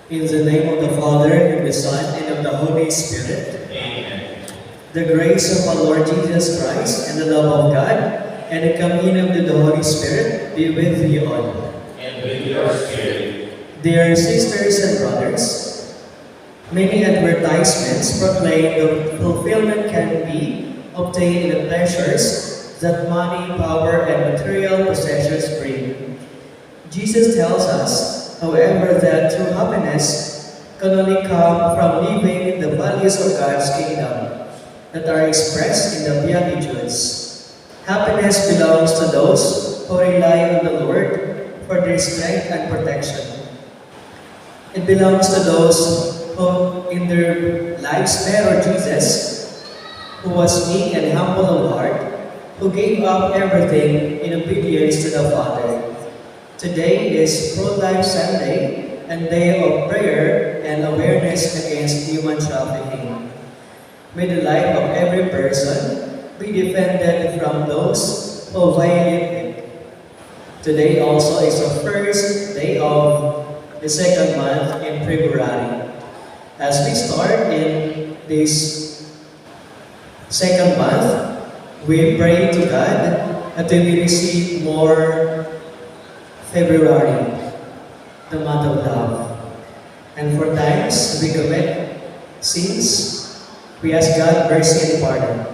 In the name of the Father, and the Son, and of the Holy Spirit. Amen. The grace of our Lord Jesus Christ, and the love of God, and the communion of the Holy Spirit be with you all. And with your spirit. Dear sisters and brothers, many advertisements proclaim the fulfillment can be obtained in the pleasures that money, power, and material possessions bring. Jesus tells us, however, that true happiness can only come from living the values of God's kingdom that are expressed in the Beatitudes. Happiness belongs to those who rely on the Lord for their strength and protection. It belongs to those who in their lives mirror Jesus, who was meek and humble of heart, who gave up everything in obedience to the Father. Today is Pro-Life Sunday and day of prayer and awareness against human trafficking. May the life of every person be defended from those who violate it. Today also is the first day of the second month in February. As we start in this second month, we pray to God that we will receive more February, the month of love. And for times we commit sins, we ask God mercy and pardon.